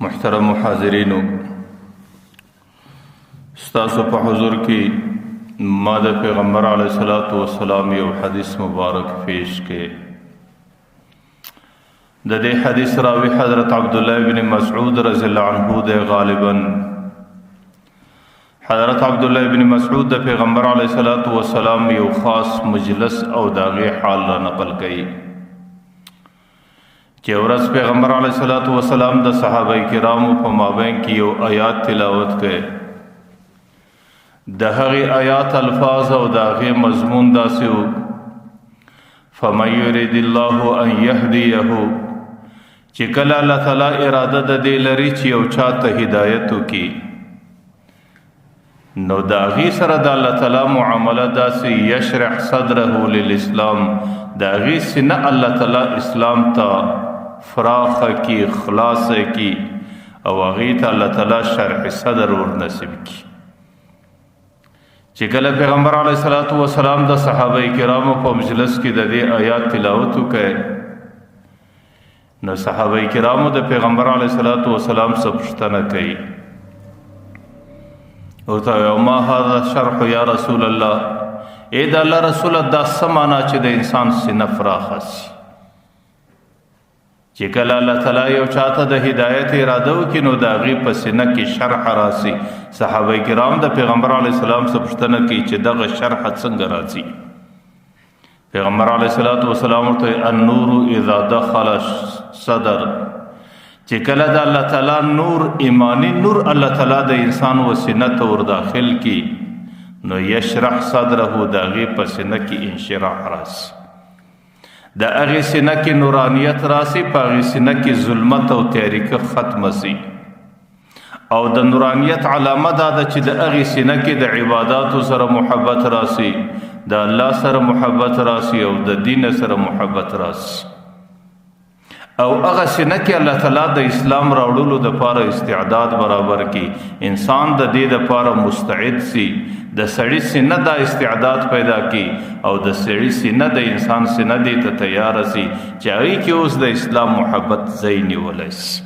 محترم حاضرینو، ستاسو په حضور کې ما د پیغمبر علیه الصلاۃ والسلام یو حدیث مبارک پیش کې. د دې حدیث راوی حضرت عبدالله بن مسعود رضی الله عنه د غالبا حضرت عبدالله بن مسعود د پیغمبر علیه الصلاۃ والسلام یو خاص مجلس او داغه حال را نقل کړي چې ورځ پیغمبر علیه الصلاۃ والسلام د صحابه کرامو په مابین کې یو آیات تلاوت کړي. د هغې آیات الفاظ او د هغې مضمون داسې و: فمن یرید الله ان یهدیه، چې کله الله تعالی اراده د دې لري چې یو چاته هدایت وکړي، نو د هغې سره د الله تعالی معامله داسې یشرح صدره للاسلام، د هغې سینه الله تعالی اسلام ته فراخه کی، خلاصه کی، او هغې ته الله تعالی شرح صدر ور نصیب کی. چې کله پیغمبر علیه الصلاۃ والسلام د صحابه کرامو په مجلس کې د دې آیات تلاوت وکړي، نو صحابه کرامو د پیغمبر علیه الصلاۃ والسلام څخه پوښتنه کوي، ورته وایي: ما هذا شرح یا رسول الله، ای د الله رسول، دا څه معنا چې د انسان سینه فراخه شي؟ چې کله الله تعالی یو چاته د هدایت اراده وکړي، نو د هغې په سینه کې شرح راسي. صحابه کرام د پیغمبر علیه السلام څخه پوښتنه کوي چې دغه شرح څنګه راځي؟ پیغمبر علیه الصلاۃ والسلام ورته النور اذا دخل صدر، چې کله د الله تعالی نور، ایمانی نور الله تعالی د انسان و سینه ته ور داخل کی، نو یشرح صدره، د هغې په سینه کې انشراح راسي، د هغې سینه کې نورانیت راسي، په هغې سینه کې ظلمت او تیاریکه ختم سي. او د نورانیت علامه دا ده چې د هغې سینه کې د عباداتو سره محبت راسي، د الله سره محبت راسي، او د دین سره محبت راسي. او هغه سینه کې الله تعالی د اسلام راوړلو دپاره استعداد برابر کی، انسان د دې دپاره مستعد سی. د سړي سینه دا استعداد پیدا کی، او د سړي سینه د انسان سینه دې ته تیار سی چې هغې کې اوس د اسلام محبت ځای نیولی سي.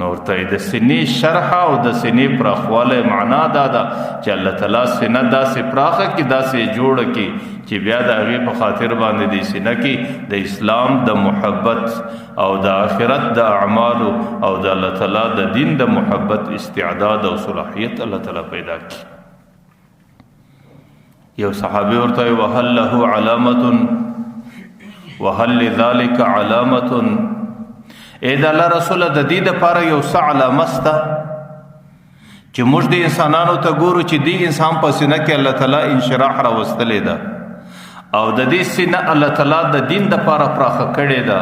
نو ورته د سینې شرح او د سینې پراخوالی معنا دا ده چې الله تعالی سینه داسې پراخه کې، داسې جوړه کې چې بیا د هغې په خاطر باندې د سینه کې د اسلام د محبت او د آخرت د اعمالو او د الله تعالی د دین د محبت استعداد او صلاحیت الله تعالی پیدا کی. یو صحابي ورته وایي: وهل له علامة وهل لذلك علامة، اے د الله رسوله، د دې دپاره یو څه علامه شته چې موږ د انسانانو ته ګورو چې دې انسان په سینه کې الله تعالی انشراح راوستلې ده، او د دې سینه الله تعالی د دین دپاره پراخه کړې ده،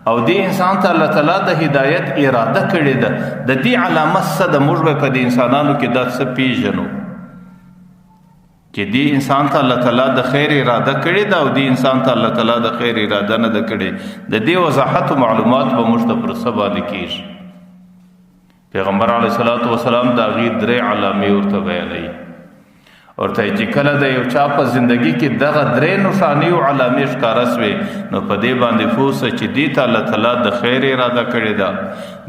او دې انسان ته الله تعالی د هدایت اراده کړې ده. د دې علامه څه ده؟ موږ به په دې انسانانو کې دا څه پیژنو چې دې انسان ته الله تعالی د خیر اراده کړې ده، او دې انسان ته الله تعالی د خیر اراده نه ده کړې. د دې وضاحت او معلومات به موږ ته پر څه باندې کېږي. پیغمبر علیه الصلاۃ والسلام د هغې درې علامې ورته بیانوي، ورته چې کله د یو چا په زندگی کې دغه درې نښانې او علامې ښکاره سوې، نو په دې باندې پوه سه چې دې ته الله تعالی د خیر اراده کړې ده،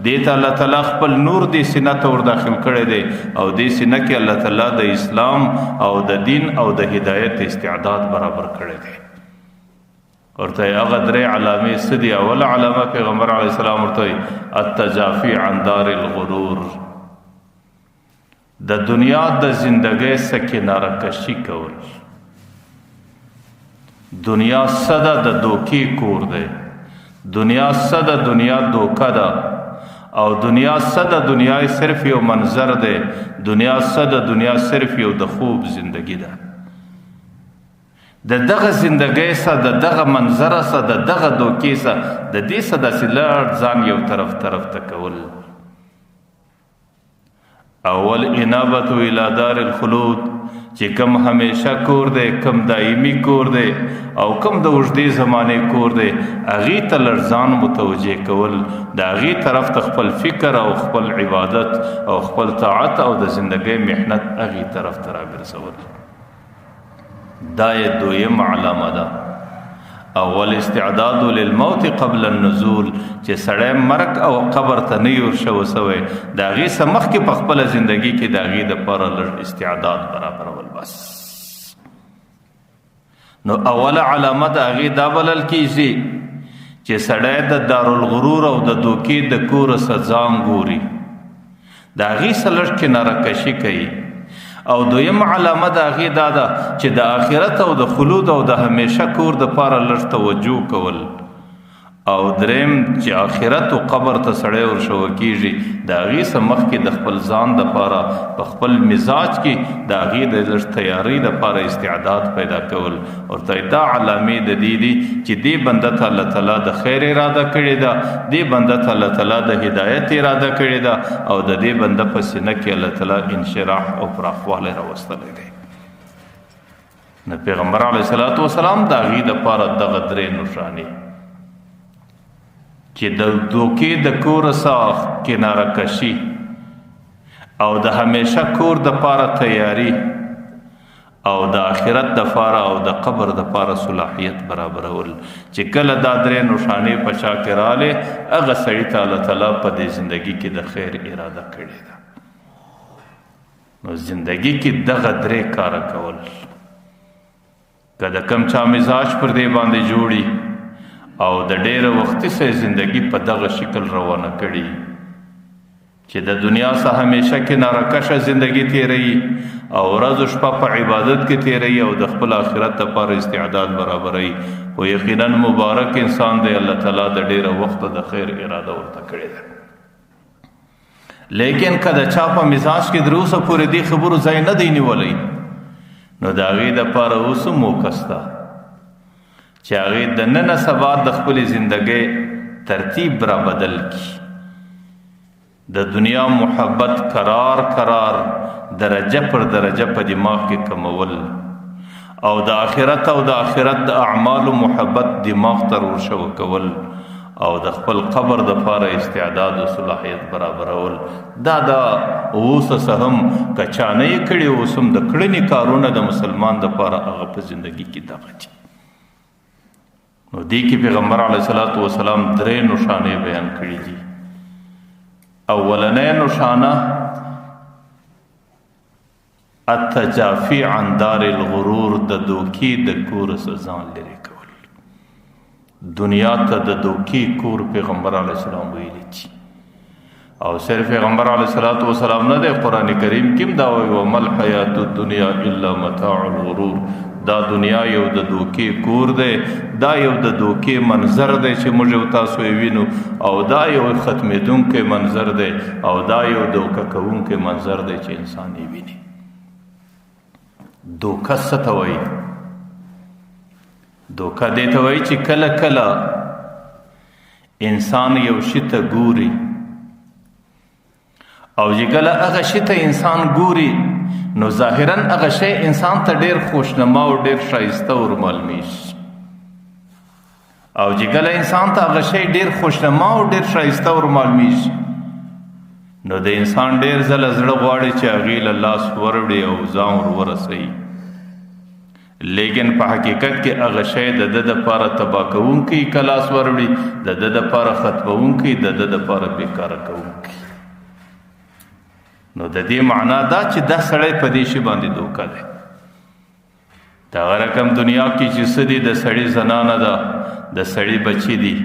دې ته الله تعالی خپل نور دې سینه ته ور داخل کړی دی، او دې سینه کې الله تعالی د اسلام او د دین او د هدایت استعداد برابر کړی دی. ورته هغه درې علامې څه دي؟ اوله علامه پیغمبر علیه السلام ورته وایي: التجافی عن دار الغرور، د دنیا د زندګۍ څخه کناره کشي کول. دنیا څه ده؟ د دوکې کور دی. دنیا څه ده؟ دنیا دوکه ده. او دنیا څه ده؟ دنیا صرف یو منظر دی. دنیا څه ده؟ دنیا صرف یو د خوب زندگی ده. د دغه زندګۍ څخه، د دغه منظره څخه، د دغه دوکې څخه، د دې څخه داسې لړ ځان یو طرف ته کول. اول انابت الى دار الخلود، چې کم همیشه کور دی، کم دایمی کور دی، او کم د اوږدې زمانې کور دی، هغې ته لږ ځان متوجه کول، د هغې طرف ته خپل فکر او خپل عبادت او خپل طاعت او د زندګۍ محنت هغې طرف ته راګرځول. دا یې دویم علامه ده. اول استعداد للموت قبل النزول چې سړی مرګ او قبر ته نه ورشو سوی د هغې څه مخکې په خپله زندګي کې د هغې دپاره لږ استعداد برابرول بس. نو اوله علامه د هغې دا بلل کیږي چې سړی د دارالغرور او د دوکې د کوره څه ځان ګوري، د هغې څه لږ کناره کشي کوي. او دویم علامه د هغې دا ده چې د آخرت او د خلود او د همیشه کور دپاره لږ توجه کول. او دریم چې آخرت او قبر ته سړی ورشوه کیږي د هغې څه مخکې د خپل ځان دپاره په خپل مزاج کې د هغې د لږ تیارۍ دپاره استعداد پیدا کول. ورته دا علامې د دې دي چې دې بنده ته الله تعالی د خیر اراده کړې ده، دې بنده ته الله تعالی د هدایت اراده کړې ده، او د دې بنده په سینه کې الله تعالی انشراح او پراخوالی راوستلی دی. نو پیغمبر علیه الصلاة والسلام د هغې دپاره دغه درې نښانې چې د دوکې د کور څخه کناره کشي او د همیشه کور دپاره تیاری او د آخرت دپاره او د قبر دپاره صلاحیت برابرول، چې کله دا درې نښانې په چا کې راغلې هغه سړي ته الله تعالی په دې زندګي کې د خیر اراده کړې ده. نو زندګي کې دغه درې کاره کول، که د کم چا مزاج پر دې باندې جوړي او د ډېره وختي سه زندگی په دغه شکل روانه کړي چې د دنیا څخه همیشه کناره کشه زندگی تیروي او ورځ او شپه په عبادت کې تیروي او د خپل آخرت لپاره استعداد برابروي. خو یقینا مبارک انسان دی، الله تعالی د ډېره وخت د خیر اراده ورته کړې ده. لیکن که د چا په مزاج کې در اوسه پورې دې خبرو ځای نه دی نیولی نو د هغې دپاره اوس هم موقع شته چې هغې د نن سبا د خپلې زندګۍ ترتیب را بدل کی. د دنیا محبت قرار درجه پر درجه په دماغ کې کمول او د آخرت او د آخرت د اعمالو محبت دماغ ته ورشو کول او د خپل قبر دپاره استعداد او صلاحیت برابرول. دا اوس څه هم که چا نه یې کړي اوس هم د کړنې کارونه د مسلمان دپاره هغه په زندګي کې دغه دي. نو دې کې پیغمبر علیه الصلاة والسلام درې نښانې بیان کړي دي. اولنۍ نښانه التجافی عن دار الغرور، د دوکې د کور څخه ځان لرې کول. دنیا ته د دوکې کور پیغمبر علیه السلام ویلی دي او صرف پیغمبر علیه الصلاة والسلام نه دی، قرآن کریم کې هم دا وایي وما الحیاة الدنیا الا متاع الغرور. دا دنیا یو د دوکې کور دی، دا یو د دوکې منظر دی چې موږ او تاسو یې وینو، او دا یو ختمېدونکی منظر دی، او دا یو دوکه کوونکی منظر دی چې انسان یې ویني. دوکه څه ته وایي؟ دوکه دې ته وایي چې کله کله انسان یو شي ته ګوري او چې کله هغه شي ته انسان ګوري نو ظاهرا هغه شی انسان ته ډیر خوشنما او ډیر ښایسته ور معلومیږي، او چې کله انسان ته هغه شی ډیر خوشنما او ډیر ښایسته ور معلومیږي نو د انسان ډیر ځله زړه غواړي چې هغې له لاس وروړي او ځان ور ورسوي. لیکن په حقیقت کې هغه شی د ده دپاره تباه کوونکی که لاس وروړي، د ده دپاره ختموونکی، د ده دپاره بیکاره کوونکی. نو د دې معنا دا چې دا سړی په دې شي باندې دوکه دی. دغه رقم دنیا کې چې څه دي، د سړي زنانه ده، د سړي بچي دي،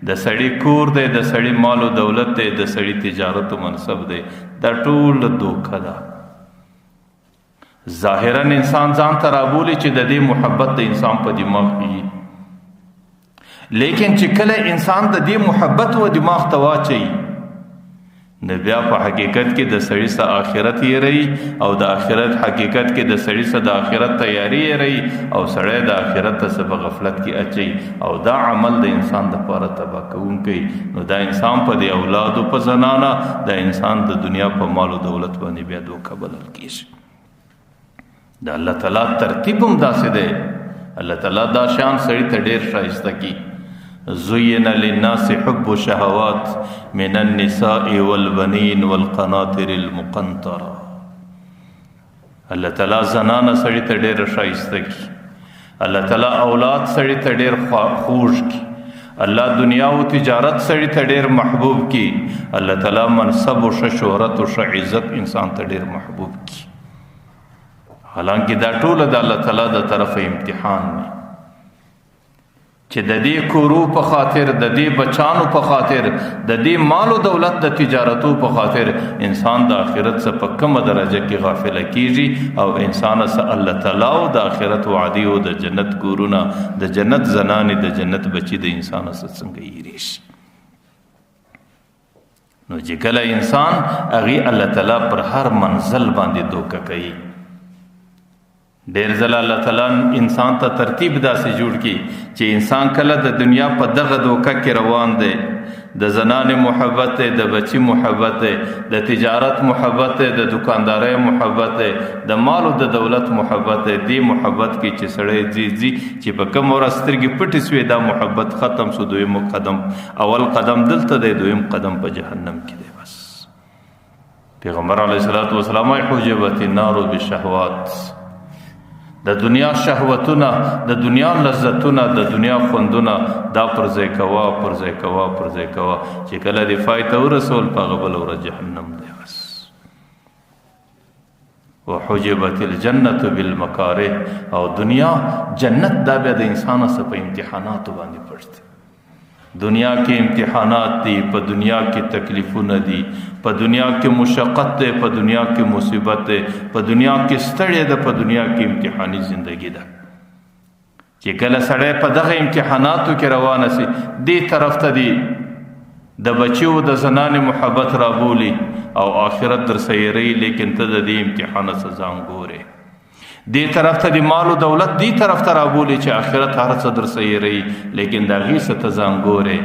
د سړي کور دی، د سړي مال و دولت دی، د سړي تجارت و منصب دی، دا ټول دوکه ده. ظاهرا انسان ځان ته رابولي چې د دې محبت د انسان په دماغ کې، لیکن چې کله انسان د دې محبت و دماغ ته واچي نو بیا په حقیقت کې د سړي سره آخرت یې رہی او د آخرت حقیقت کې د سړي سره د آخرت تیاری یې رہی او سړی د آخرت ته په غفلت کې اچي او دا عمل د انسان دپاره تباه کوونکی. نو دا انسان په د اولادو په زنانه، دا انسان د دنیا په مال و دولت باندې بیا دوکه بلل کیږي. د الله تعالی ترتیب هم داسې دی، الله تعالی دا شان سړي ته ډېر ښایسته کی. زین للناس حب الشهوات من النساء والبنین والقناطر المقنطره. الله تعالی زنانه سړي ته ډېر ښایسته کی الله تعالی اولاد سړی ته ډیر خوږ کی، الله دنیا او تجارت سړی ته ډیر محبوب کی، الله تعالی منصب او شهرت او عزت انسان ته ډیر محبوب کی. حالانکه دا ټول د الله تعالی د طرفه امتحان دی چې د دې کورو په خاطر، د دې بچانو په خاطر، د دې مال او دولت د تجارتو په خاطر انسان د آخرت څخه په کومه درجه کې غافل کیږي او انسان سره الله تعالی او د آخرت وعده او د جنت کورونه، د جنت زنانې، د جنت بچي د انسان سره څنګه یریش. نو چې کله انسان هغه الله تعالی پر هر منزل باندې دوکه کوي، ډیر ځله الله تعالی انسان ته ترتیب داسې جوړ کی چې انسان کله د دنیا په دغه دوکه کې روان دی، د زنانې محبت دی، د بچی محبت دی، د تجارت محبت دی، د دکاندارۍ محبت دی، د مال او د دولت محبت دی. دی محبت کې چې سړی ځي چې په کوم ورځ سترګې پټې سوې دا محبت ختم سو، دویم قدم، اول قدم دلته دی، دویم قدم په جهنم کې دی. بس پیغمبر علیه الصلاۃ والسلام حجبت النار بالشهوات، د دنیا شهوتونه، د دنیا لذتونه، د دنیا خوندونه دا پرځای کوا چې کله دی فایته ورسول په غبل ور جهنم دی. بس وحجبت الجنه بالمکاره، او دنیا جنت دا بیا د انسان سره په امتحاناتو باندې پړته. دنیا کې امتحانات دي، په دنیا کې تکلیفونه دي، په دنیا کې مشقت ده، په دنیا کې مصیبت ده، په دنیا کې ستړی ده، په دنیا کې امتحاني زندگی ده. چې کله سړی په دغه امتحاناتو کې روانه سي، دې طرف ته دی د بچیو د زنانې محبت رابولي او آخرت در سیری، لیکن ته د دې امتحان سزا ګورې. دی طرف ته د مال او دولت دی طرف ته رابولي چې آخرت هر څه در سیری، لیکن دا غي څه ته ځان ګورې.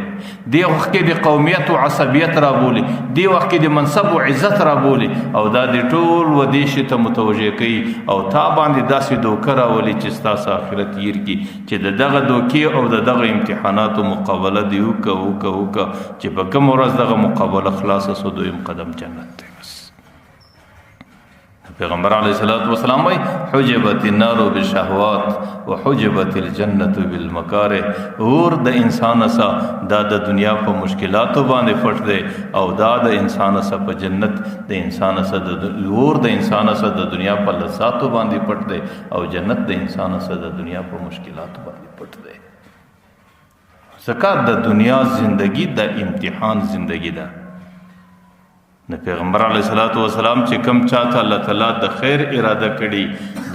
دی وخت کې د قومیت او عصبیت رابولي، دی وخت کې د منصب او عزت رابولي، او دا د ټول ودې شي ته متوجه کوي او تا باندې داسې دوکه راولي چې ستاسو آخرت ير کی، چې دغه دوکې او دغه امتحاناتو مقابله دی وکړه چې په کوم ورځ دغه مقابله خلاصه سو، دویم قدم جنت دی. پیغمبر علیہ الصلوۃ والسلام حجبت النار بالشهوات وحجبت الجنه بالمکاره. اور د انسان سره دا د دنیا په مشکلاتو باندې پټ دی، او دا د انسان سره په جنت، د انسان سره د اور د انسان سره د دنیا په لذاتو باندې پټ دی، او جنت د انسان سره د دنیا په مشکلاتو باندې پټ دی. زکات د دنیا زندگی د امتحان زندگی ده. نو پیغمبر علیه الصلاۃ والسلام چې کم چاته الله تعالی د خیر اراده کړي،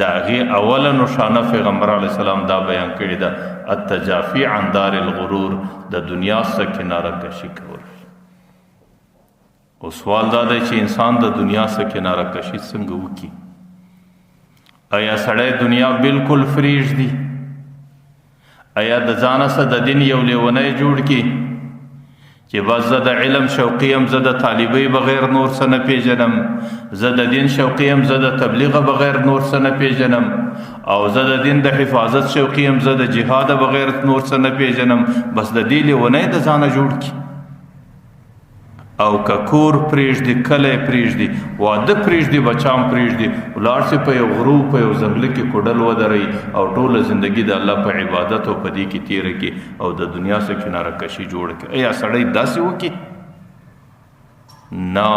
دا غي اوله نشانه پیغمبر علیه السلام دا بیان کړي ده، التجافی عن دار الغرور، د دنیا څخه کناره کشي کول. او سوال دا دی چې انسان د دنیا څخه کناره کشي څنګه وکړي؟ آیا سړی دنیا بالکل فریج دی؟ آیا د ځان سره د دین یو لیونی جوړ کی چې بس زه د علم شوقیم، زه د طالبۍ بغیر نور څه نه پیژنم، زه د دین شوقیم، زه د تبلیغ بغیر نور څه نه پیژنم، او زه د دین د حفاظت شوقیم، زه د جهاد بغیر نور څه نه پیژنم، بس د دې لیونی د ځانه جوړ کی. او که کور پریږدي، کلی پریږدي، واده پریږدي، بچام پریږدي، ولاړ سي په یو غرو په یو ځنګله کې کوډل ودرئ او ټوله زندگی د الله په عبادت او په دې کې تیره کړي او د دنیا څخه کناره کشي جوړ کړي. ایا سړی داسې وکړي؟ نه،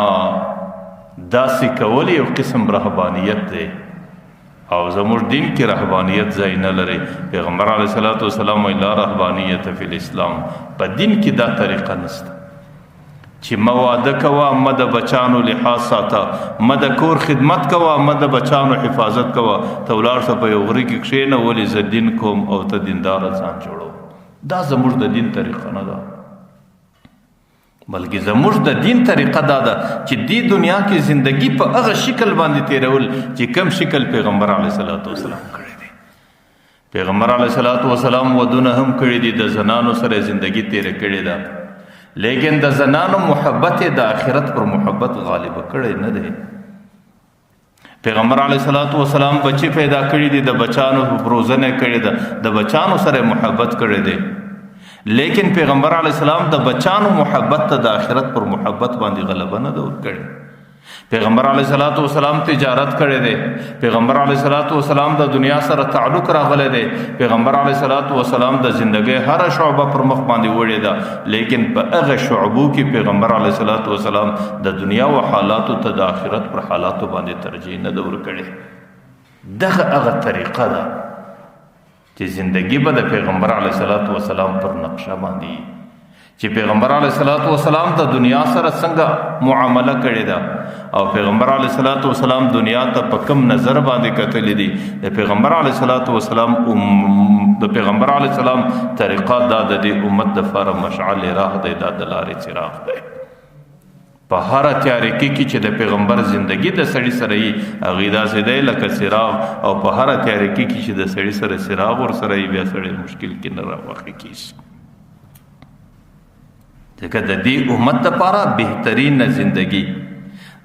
داسې کول یو قسم رهبانیت دی، او زموږ دین کې رهبانیت ځای نه لري. پیغمبر علیه الصلاۃ والسلام لا رهبانیت فی الاسلام، په دین کې دا طریقه نشته چې مواده کوا، مد بچانو لحاظ ساته، مد کور خدمت کوا، مد بچانو حفاظت کوا، ته ولاړ شه په یو غره کې کښېنه، ولې زه دین کوم او ته دیندار ځان جوړو. دا زموږ د دین طریقه نه ده، بلکې زموږ د دین طریقه دا ده چې دې دنیا کې زندگی په هغه شکل باندې تیرول چې کم شکل پیغمبر علیه الصلاۃ والسلام کړی دی. پیغمبر علیه الصلاۃ والسلام ودونه هم کړی دي، د زنانو سره زندگی تیر کړی ده، لیکن د زنانو محبت د آخرت پر محبت غالب کړی نه دی. پیغمبر علیه الصلاۃ والسلام بچی پیدا کړی دي، د بچانو روزنه کړی ده، د بچانو سره محبت کړی دی، لیکن پیغمبر علیه السلام د بچانو محبت ته د آخرت پر محبت باندې غلبه نه ده ورکړې. پیغمبر علیه الصلاۃ والسلام تجارت کړی دی. پیغمبر علیه الصلاۃ والسلام د دنیا سره تعلق راغلی دی. پیغمبر علیه الصلاۃ والسلام د ژوندۍ هر شعبه پر مخ باندې وړې ده، لیکن په هغه شعبو کې پیغمبر علیه الصلاۃ والسلام د دنیا او حالاتو ته د آخرت پر حالاتو باندې ترجیح نه ده ورکړې. دغه هغه طریقه ده چې زندگی به د پیغمبر علیه الصلاۃ والسلام پر نقشه باندې، چې پیغمبر علیه الصلاۃ والسلام د دنیا سره څنګه معامله کړې ده او پیغمبر علیه الصلاۃ والسلام دنیا ته په کوم نظر باندې کتلې دي. د پیغمبر علیه الصلاۃ والسلام د پیغمبر علیه السلام طریقه دا د دې امت د لپاره مشعل راه دی، دا د لارې څراغ دی. په هر تیاریکی کې چې د پیغمبر زندگی د سړي سره یې هغې داسې دی لکه څراغ، او په هر تیاریکی کې چې د سړي سره څراغ ورسره یې بیا سړی مشکل کې نه راوخی کیږي. ځکه د دې امت دپاره بهترین زندگی،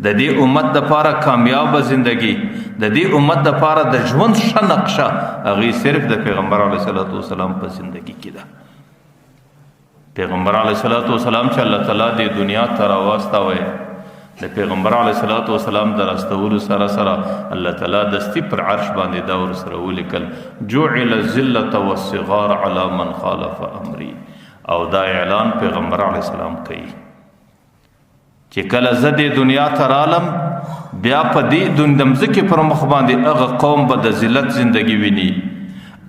د دې امت دپاره کامیاب زندگی، د دې امت دپاره د ژوند ښه نقشه هغې صرف د پیغمبر علیه الصلاۃ والسلام په زندگی کې ده. پیغمبر علیه الصلاۃ والسلام چې الله تعالی د دنیا ته راواستوی، د پیغمبر علیه الصلاۃ والسلام د راستولو سره سره الله تعالی دستی پر عرش باندې دا ورسره ولیکل جعل الذلة والصغار على من خالف امری. او دا اعلان پیغمبر علیه السلام کوي چې کله زه د دنیا ته رالم، بیا په دې دمځکې پر مخ باندې هغه قوم به د ذلت زندگی ویني،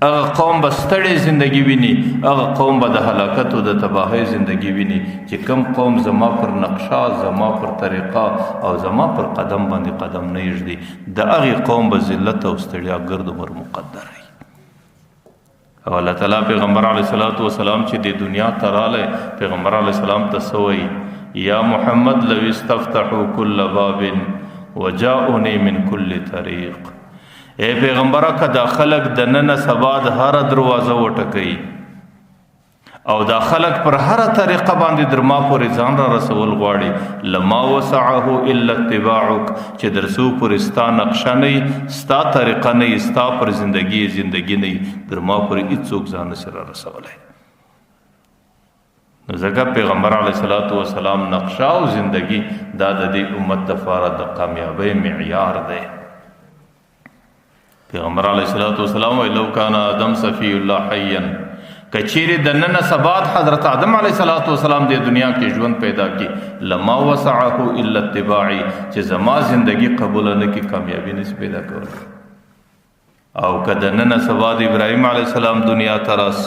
هغه قوم به ستړی زندگی ویني، هغه قوم به د هلاکت او د تباهۍ زندگی ویني چې کم قوم زما پر نقشه، زما پر طریقه او زما پر قدم باندې قدم نه ایږدي، د هغې قوم به ذلت او ستړیا ګرد عمر مقدر وي. او الله تعالی پیغمبر علیه الصلاۃ والسلام چې د دنیا ته رالی، پیغمبر علیه السلام ته څه وایي؟ یا محمد لو استفتحوا كل باب وجاؤني من كل طریق. اے پیغمبره که دا خلق د نن سبا د هر دروازه وټکوي او دا خلق پر هر طریقه باندې در ما پورې ځان را رسول غواړي، لما وسعه الا اتباعک، چې درسو پورې ستا نقشه نه، ستا طریقه نه، ستا پر زندگی نه، در ما پورې هیڅوک ځان نشي را رسولی. نو ځکه پیغمبر علیه الصلاۃ والسلام نقشه او زندگی دا د دې امت دپاره د کامیابۍ معیار دی. پیغمبر علیه الصلاۃ والسلام وایي لو کان آدم صفی الله حیا، کچیری د نن سبات حضرت آدم علیه الصلاۃ والسلام د دنیا کې ژوند پیدا کی، لما وسعه الا اتباعی، چې زما زندگی قبول نه کی کامیابی نشي پیدا کولی. او کده نن سبات ابراهیم علیه السلام دنیا تراس،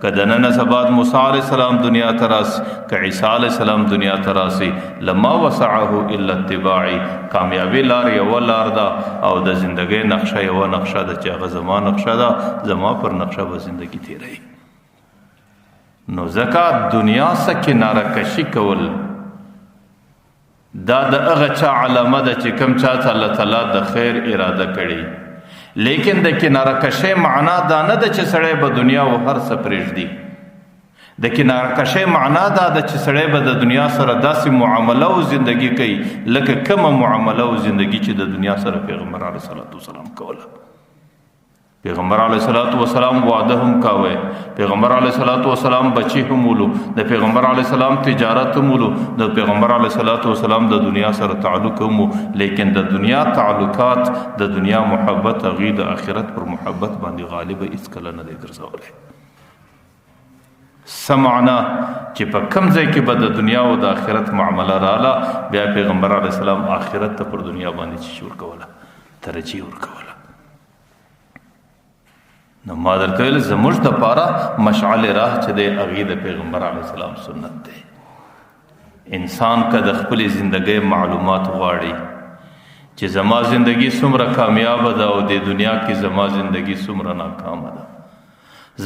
کده نن سبات موسی علیه السلام دنیا تراس، که عیسی علیه السلام دنیا تراسی، لما وسعه الا اتباعی، کامیابی لار یو لار ده او د زندگی نقشه یو نقشه ده چې هغه زما نقشه ده، زما پر نقشه به زندگی تیری. نو ځکه دنیا څخه کناره کشي کول دا د هغه چا علامه ده چې کوم چا ته الله تعالی د خیر اراده کړي، لیکن د کناره کشي معنا دا نه ده چې سړی به دنیا او هر څه پرېږدي. د کناره کشي معنا دا ده چې سړی به د دنیا سره داسې معامله او زندگی کوي لکه کومه معامله او زندگی چې د دنیا سره پیغمبر علیه الصلاۃ والسلام کوله. پیغمبر علیه الصلاۃ والسلام واده هم کاوه، پیغمبر علیه الصلاۃ والسلام بچی هم ولو، د پیغمبر علیه السلام تجارت هم ولو، د پیغمبر علیه الصلاۃ والسلام د دنیا سره تعلق هم، لیکن د دنیا تعلقات، د دنیا محبت هغې د آخرت پر محبت باندې غالبه هېڅکله نه دی ګرځولی. څه معنا چې په کوم ځای کې به د دنیا او د آخرت معامله راله، بیا پیغمبر علیه السلام آخرت ته پر دنیا باندې چې ورکوله، ترجیح ورکوله. نو ما درته ویل زموږ دپاره مشعل راه چې دی هغې د پیغمبر علیه السلام سنت دی. انسان که د خپلې زندګۍ معلومات غواړي چې زما زندگی څومره کامیابه ده او د دنیا کې زما زندگی څومره ناکامه ده،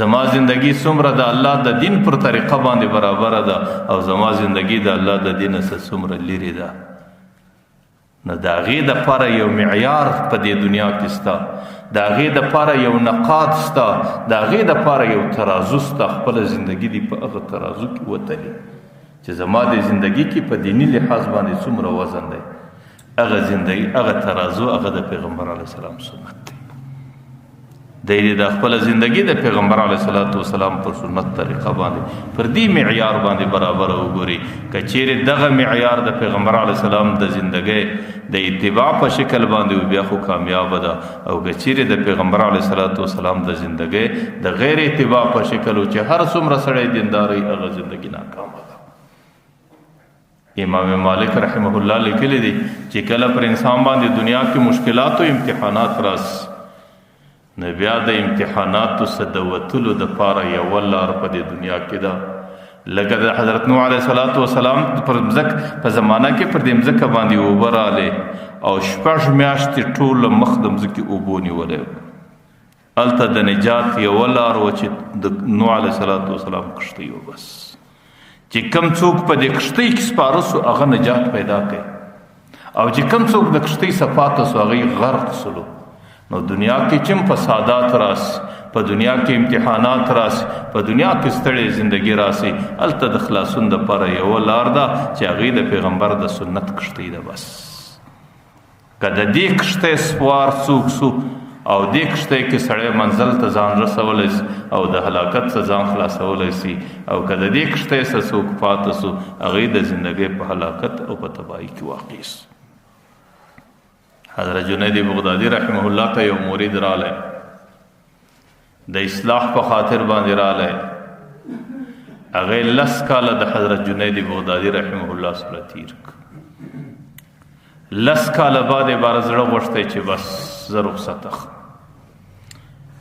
زما زندگی څومره د الله د دین پر طریقه باندې برابره ده او زما زندگی د الله د دین څخه څومره لرې ده، نو د هغې دپاره یو معیار په دې دنیا کې سته، د هغې دپاره یو نقاط سته، د هغې دپاره یو ترازو سته. خپله زندگی دی په هغه ترازو کې وتلي چې زما د زندگی کې په دینی لحاظ باندې څومره وزن دی، هغه زندگی، هغه ترازو، هغه د پیغمبر علیه السلام سنت دی. د خپل ژوندۍ د پیغمبر علیه الصلاۃ والسلام پر سنت طریقه باندې پر دې معیار باندې برابر وګوري. کچېرې دغه معیار د پیغمبر علیه السلام د ژوندۍ د اتباع په شکل باندې بیا خو کامیاب ده، او کچېرې د پیغمبر علیه الصلاۃ والسلام د ژوندۍ د غیر اتباع په شکل چې هر څومره سړی دینداري هغه ژوندۍ ناکامه ده. امام مالک رحمه الله لیکلی دی چې کله پر انسان باندې دنیا کې مشکلات او امتحانات راس نو بیا د امتحاناتو صدوتلو د پاره یو لار په دې دنیا کې ده، لکه د حضرت نوح علیه السلام پر مځکه په زمانہ کې پر دې مځکه باندې اوبه راغلې او 6 میاشتې ټول مخ د مځکې اوبو نیولې، هلته د نجات یو لار و چې د نوح علیه السلام کښتۍ و. بس چې کم څوک په دې کښتۍ کې سپاره سو هغه نجات پیدا کړي، او چې کم څوک د کښتۍ صفات سو هغه غرق سلو. نو دنیا کې چم فسادات راس، په دنیا کې امتحانات راس، په دنیا کې ستړې زندگی راسي، الته د خلاصون د پر یو لار ده چې هغه د پیغمبر د سنت کښتۍ ده. بس کله دې کښتۍ سوار څوک سو او دې کښتۍ کې سړی منزل ته ځان رسولی او د هلاکت څخه ځان خلاصولی سي، او کله دې کښتۍ څخه څوک پاته سو هغه د زندګۍ په هلاکت او په تباہی کې واقع سو. حضرت جنید بغدادي رحمه الله ته یو مرید رالی، د اصلاح په خاطر باندې رالی، هغه 10 کاله د حضرت جنید بغدادي رحمه الله سره تیر کړ. 10 کاله بعد بار زړه غوښتی چې بس زه رخصت اخلم.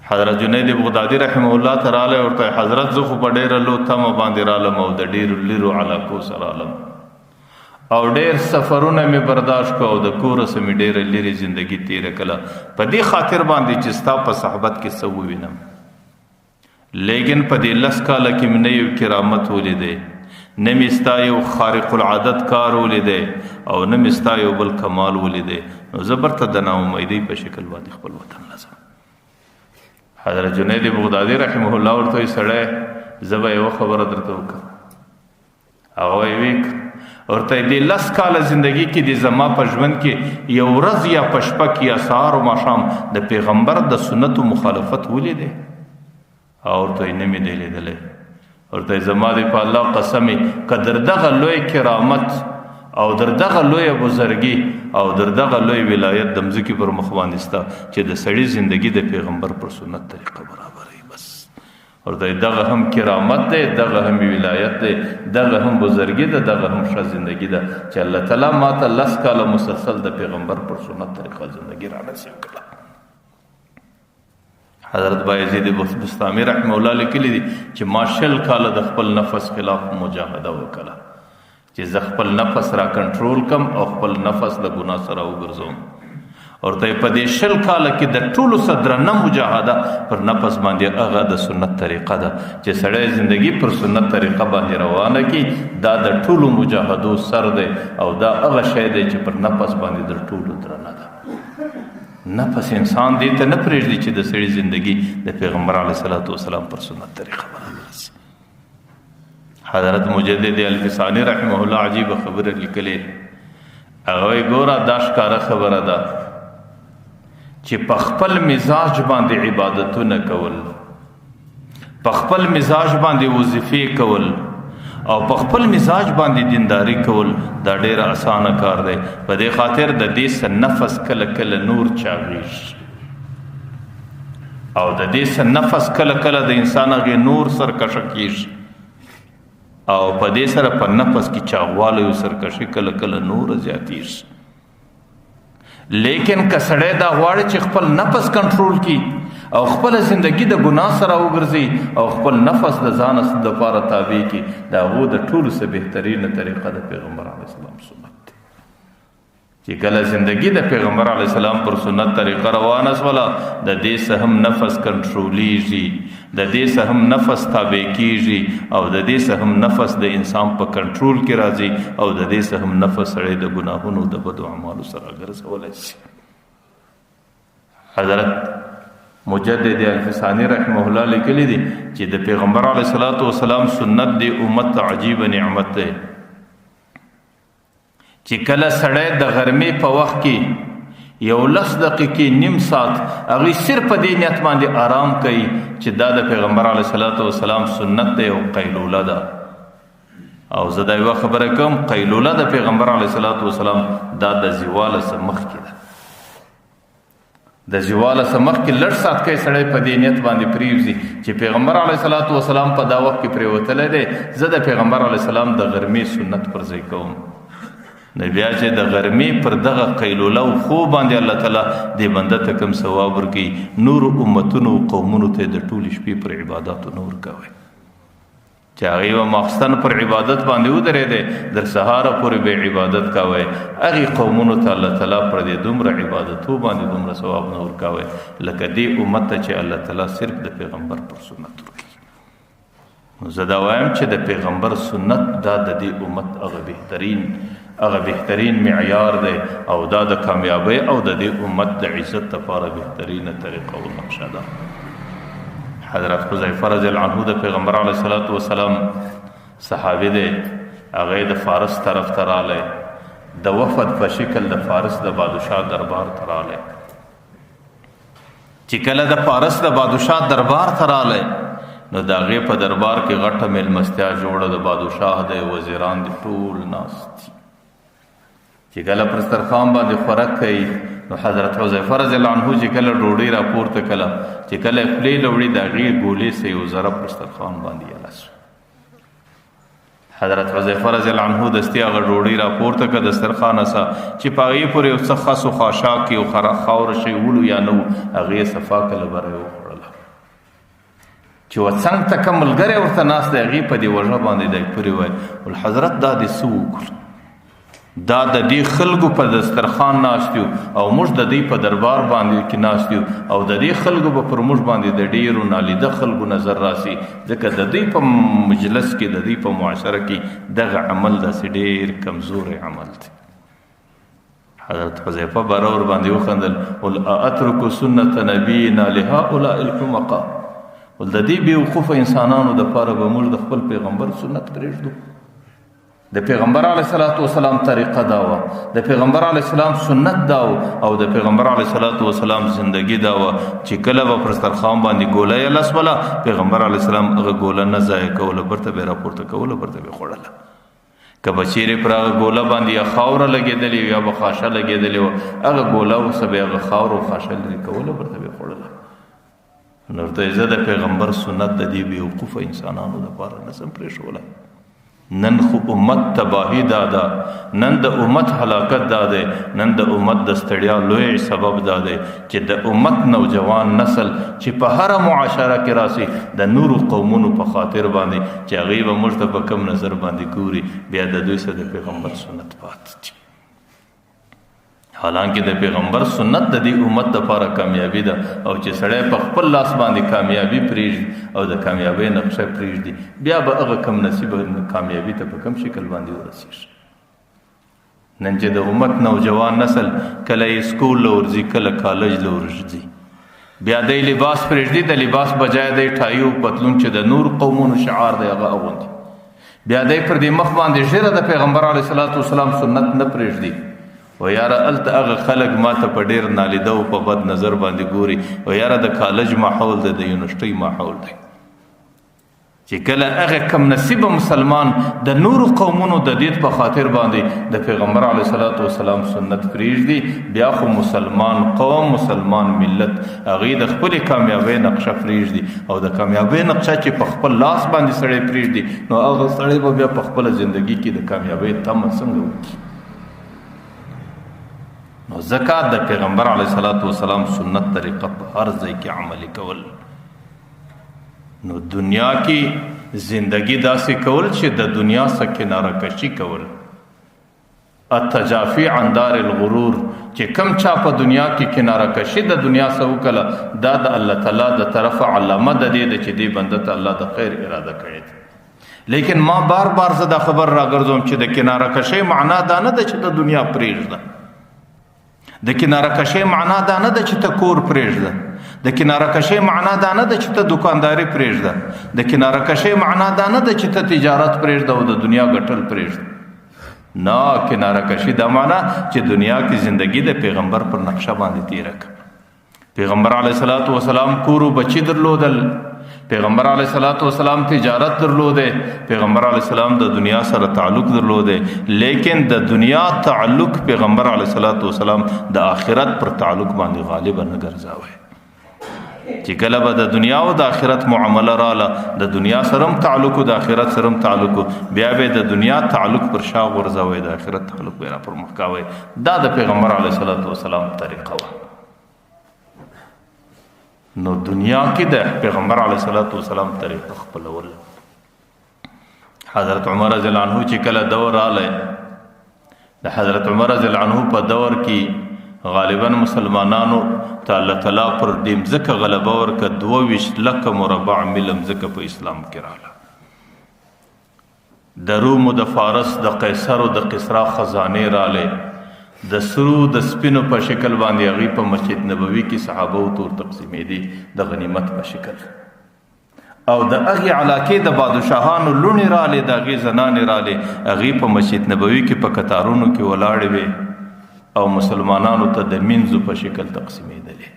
حضرت جنید بغدادي رحمه الله ته رالی، ورته حضرت زه خو په ډېره لو تمه باندې رالم او د ډېرو لیرو علاقو سره رالم او ډېر سفرونه مې برداشت کو او د کور سره مې ډېره لرې زندگی تیره کړه، په دې خاطر باندې چې ستا په صحبت کې څه ووینم. لیکن په دې 10 کاله کې مې نه یو کرامت ولیدې، نه مې ستا یو خارق العادت کار ولیدې او نه مې ستا یو بل کمال ولیدې. نو زه برته د ناامیدۍ په شکل باندې خپل وطن لځم. حضرت جنید بغدادي رحمه الله ورته سړی زه به یوه خبره درته وکړم. هغه ویې ورته دې 10 کاله زندگی کې د زما په ژوند کې یو ورځ یا په شپه کې یا سهار او ماښام د پیغمبر د سنتو مخالفت ولیدې؟ او ورته نه مې دی لیدلی. ورته زما دی په الله قسمي که در دغه لوی کرامت او در دغه لوی بزرګي او در دغه لوی ولایت د مځکې پر مخ باندې ستا چې د سړي زندگی د پیغمبر پر سنت طریقه برابروي. بس ورته دغه هم کرامت دی، دغه هم ولایت دی، دغه هم بزرګي ده، دغه هم ښه زندگی ده چې الله تعالی ماته 10 کاله مسلسل د پیغمبر پر سنت طریقه زندگی را نصیب کړه. حضرت بایزید بستامی رحمه الله لیکلی دي چې ما 40 کاله د خپل نفس خلاف مجاهده وکړه چې زه خپل نفس را کنټرول کم او خپل نفس د ګناه سره وګرځوم. ورته په دې 40 کاله کې د ټولو صدرنه مجاهده پر نفس باندې هغه د سنت طریقه ده چې سړی زندگی پر سنت طریقه باندې روانه کی، دا د ټولو مجاهدو سر دی او دا هغه شی دی چې پر نفس باندې د ټولو درنه ده. نفس انسان دې ته نه پرېږدي چې د سړي زندگی د پیغمبر علیه الصلاۃ والسلام پر سنت طریقه برابر شي. حضرت مجدد الفسانی رحمه الله عجیب خبره لیکلې، هغه ګوره دا ښکاره خبره ده چې په خپل مزاج باندې عبادتونه کول، په خپل مزاج باندې وظیفې کول او په خپل مزاج باندې دینداری کول دا ډیر اسانه کار دی. په دې خاطر د دې سره نفس کله کله نور چاغیش او د دې سره نفس کله کله د انسان هغه نور سرکشه کیش او په دې سره په نفس کې چاغواله او سرکشي کله کله نور زیاتیش. لیکن کسړی دا غواړي چې خپل نفس کنټرول کی او خپل زندگی د ګناه سره وګرځي او خپل نفس د ځان د لپاره تابع کی، دا هو د ټولو څخه بهترینه طریقه د پیغمبر علیه السلام سنت دی. چې کله زندگی د پیغمبر علیه السلام پر سنت طریقه روانه شوله، د دې څخه هم نفس کنټرولیږي، د دې څخه هم نفس تابع کیږي او د دې څخه هم نفس د انسان په کنټرول کې راځي او د دې څخه هم نفس سړی د ګناهونو د بدو اعمالو سره ګرځولی شي. حضرت مجدد الفسانی رحمه الله لیکلی دی چې د پیغمبر علیه الصلاۃ والسلام سنت دی امت ته عجیب نعمت دی چې کله سړی د غرمې په وخت کې یو 10 دقیقې نیم ساعت هغوی صرف په دې نیت باندې آرام کوي چې دا د پیغمبر علیه صلات وسلام سنت دی او قیلوله ده. او زه دا یوه خبره کوم، قیلوله د پیغمبر علیه صلات وسلام دا د زیواله څه مخکې ده. د زیواله څه مخکې لږ ساعت کوي سړی په دې نیت باندې پرېوځي چې پیغمبر علیه صلات وسلام په دا وخت کې پرېوتلی دی، زه د پیغمبر علیه السلام د غرمې سنت پر ځای کوم. نو بیا چې د غرمې پر دغه قیلوله او خوب باندې الله تعالی دې بنده ته کوم ثواب ورکوي، نورو امتونو قومونو ته د ټولې شپې پر عباداتو نه ورکوئ چې هغوی به ماخستن پر عبادت باندې ودرېدی، در سهاره پورې به عبادت کوئ. هغې قومونو ته الله تعالی پر دې دومره عبادتو باندې دومره ثواب نه ورکوئ لکه دې امت ته چې الله تعالی صرف د پیغمبر پر سنت ورکوي. نو زه دا وایم چې د پیغمبر سنت دا د دې امت هغه بهترین معیار دی او دا د کامیابی او د دې امت د عزت لپاره بهترینه طریقه او نقشه ده. حضرت حذیفه رضی الله عنه د پیغمبر علیه الصلاۃ والسلام صحابي دی، هغه د فارس طرف ته راغلی، د وفد په شکل د فارس د بادشاه دربار ته راغلی. چې کله د فارس د بادشاه دربار ته راغلی نو د هغې په دربار کې غټه میلمستیا جوړه، د بادشاه د وزیران د ټول ناست دي. چې کله پر دسترخوان باندې خوراک کوي نو حضرت حذیفه رضی الله عنه چې کله ډوډۍ راپورته کله چې کله خولې له وړي د هغې ګولې سه یو ذره پر دسترخوان باندې یاله شو. حضرت حذیفه رضی الله عنه دستي هغه ډوډۍ راپورته کړه دسترخوانه سه چې په هغې پورې یو څه خس و خاشاک یو خاوره شی ولو یا نه و، هغې صفا کله بره یې وخوړله. چې وڅنګ ته کوم ملګری ورته ناست دی هغې په دې وژه باندې دی پورې وایي الحضرت دا دې څه وکړو، دا د دې خلکو په دسترخوان ناست یو او موږ د دوی په دربار باندې کې ناست یو او د دې خلکو به پر موږ باندې د ډېرو نالیده خلکو نظر راسي، ځکه د دوی په مجلس کې د دوی په معاشره کې دغه عمل داسې ډېر کمزوری عمل دی. حضرت حذیفه باره ور باندې وخندل، قل اترک سنت نبینا لهؤلاء الحمقاء، ول د دې بېوقوفه انسانانو دپاره به موږ د خپل پیغمبر سنت پرېږدو. د پیغمبر علیه الصلاۃ والسلام طریقه دا وه، د پیغمبر علیه السلام سنت دا و او د پیغمبر علیه الصلاۃ والسلام زندگی دا وه چې کله به پر دسترخوان باندې ګوله یې لسوله پیغمبر علیه السلام هغه ګوله نه ضایع کوله، برته به یې راپورته کوله، برته به یې خوړله. که به چیرې پر هغه ګوله باندې یا خاوره لګېدلې وي یا به خاشه لګېدلې وه، هغه ګوله اوسه به یې هغه خاوره او خاشه لرې کوله، برته به یې خوړله. نو ورته زه د پیغمبر سنت د دې بېوقوفه انسانانو لپاره نسم پرېښولی. نن خو امت تباهی دادا، نن د امت هلاکت داده، نن د امت د ستړیا لوی سبب داده چې د امت نوجوان نسل چې په هر معاشره کې راسي د نورو قومونو په خاطر باندې چې هغوی به موږ ته په کم نظر باندې ګوري، بیا د دوی سره د پیغمبر سنت پاتې دي. حالانکه د پیغمبر سنت د دې امت لپاره کامیابی ده او چې سړی په خپل لاس باندې کامیابی پرېږدي او د کامیابۍ نقشه پرېږدي، بیا به هغه کم نصیبه کامیابی ته په کم شکل باندې ورسېږي. نن چې د امت نوجوان نسل کله یې سکول له ورځي کله کالج له ورځي، بیا دی لباس پرېږدي، د لباس بجای دی ټایي او پتلون چې د نور قومونو شعار دی هغه اغوندي، بیا دی پر دې مخ باندې ژیره د پیغمبر علیه الصلاۃ والسلام سنت نه پرېږدي. و یاره هلته هغه خلک ما ته په ډېر نالیده او په بد نظر باندې ګوري، و یاره د کالج ماحول دی، د یونیورسټۍ ماحول دی. چې کله هغه کم نصیبه مسلمان د نورو قومونو د دید په خاطر باندې د پیغمبر علیه الصلاۃ والسلام سنت پرېږدي، بیا خو مسلمان قوم مسلمان ملت هغوی د خپلې کامیابۍ نقشه پرېږدي او د کامیابۍ نقشه چې په خپل لاس باندې سړی پرېږدي نو هغه سړی به بیا په خپله زندګي کې د کامیابۍ تمه څنګه وکړي. نو زکات د پیغمبر علیه الصلاۃ والسلام سنت طریقه په هر ځای کې عملی کول. نو دنیا کې زندگی داسې کول چې د دنیا څخه کناره کشي کول، التجافی عن دار الغرور، چې کم چا په دنیا کې کناره کشي د دنیا څخه وکړه دا د الله تعالی د طرفه علامه د دې چې دې بنده ته الله د خیر اراده کړې ده. لیکن ما بار بار زه دا خبر راګرځوم چې د کناره کشي معنا دا نه ده چې د دنیا پرېږده، د کناره کشي معنا دا نه ده چې ته کور پرېږده، د کناره کشي معنا دا نه ده چې ته دکانداري پرېږده، د کناره کشي معنا دا نه ده چې ته تجارت پرېږده او د دنیا ګټل پرېږده. نه کناره کشي دا معنا چې دنیا کې زندگی د پیغمبر پر نقشه باندې تیر کړه. پیغمبر علیه الصلاۃ والسلام کورو بچی درلودل، پیغمبر علیه الصلاۃ والسلام تجارت درلوده، پیغمبر علیه السلام د دنیا سره تعلق درلوده، لیکن د دنیا تعلق پیغمبر علیه الصلاۃ والسلام د آخرت پر تعلق باندې غالب نه ګرځاوه. چې کله به د دنیا او د آخرت معامله رااله، د دنیا سره تعلق او د آخرت سره تعلق، بیا به د دنیا تعلق پر شا غورځوي، د آخرت تعلق به را پر مخ کاوي. دا د پیغمبر علیه الصلاۃ والسلام طریقه وه. نو دنیا کې د پیغمبر علیه الصلاۃ والسلام طریقه خپلول. حضرت عمر رضی الله عنه چې کله دور رااله، د حضرت عمر رضی الله عنه په دور کې غالبا مسلمانانو ته الله تعالی پر دې مځکه غلبه ورکړه. 22 لکه مربع میل مځکه په اسلام کې رااله. د روم او د فارس د قیصر او د قیصرا خزانه رااله، د سرو د سپینو په شکل باندې هغه په مسجد نبوي کې صحابه او تور تقسیمې دي د غنیمت په شکل. او د هغه علاقې د بادشاهانو لونی رااله، د هغه زنانې رااله، هغه په مسجد نبوي کې په قطارونو کې ولاړې وي او مسلمانانو ته د منځو په شکل تقسیمېدلې.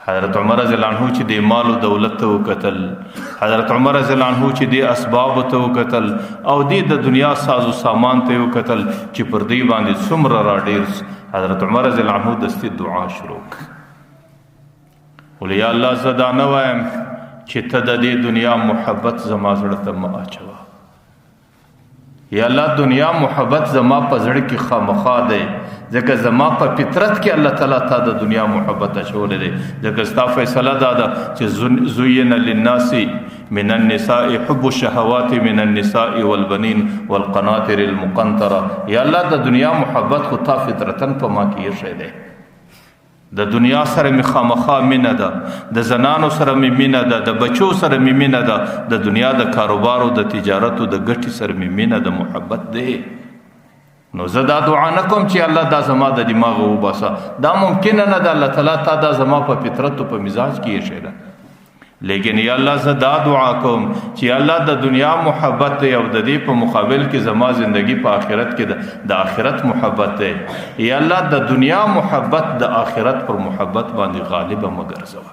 حضرت عمر رضی الله عنه چې د مال او دولت ته وکتل، حضرت عمر رضی الله عنه چې د اسباب ته وکتل او د دنیا ساز او سامان ته وکتل چې پر دې باندې څومره را ډیر، حضرت عمر رضی الله عنه دستي دعا شروع کړه، ولې یا الله زدا نه وایم چې ته د دې دنیا محبت زما زړه ته مه اچوه. یا الله دنیا محبت زما په زړه کې خامخا دی، ځکه زما په فطرت کې الله تعالی تا د دنیا محبت اچولی دی. ځکه ستا فیصله دا ده چې زین للناس من النساء حب الشهوات من النساء والبنین والقناطر المقنطره. یا الله د دنیا محبت خو تا فطرتن په ما کې ایښی دی. د دنیا سره می خامخا مینه ده، د زنانو سره می مینه ده، د بچو سره می مینه ده، د دنیا د کاروبار او د تجارت او د ګټې سره می مینه ده، محبت ده. نو زه دا دعا نه کوم چې الله دا زما د دماغ وباسه، دا ممکنه نه ده. الله تعالی تا دا زما په فطرت او په مزاج کې ایښی ده. لیکن یا الله زه دا دعا کوم چې الله د دنیا محبت دی او د دې په مقابل کې زما زندگی په آخرت کې د آخرت محبت دی. یا الله د دنیا محبت د آخرت پر محبت باندې غالب مګرځوه،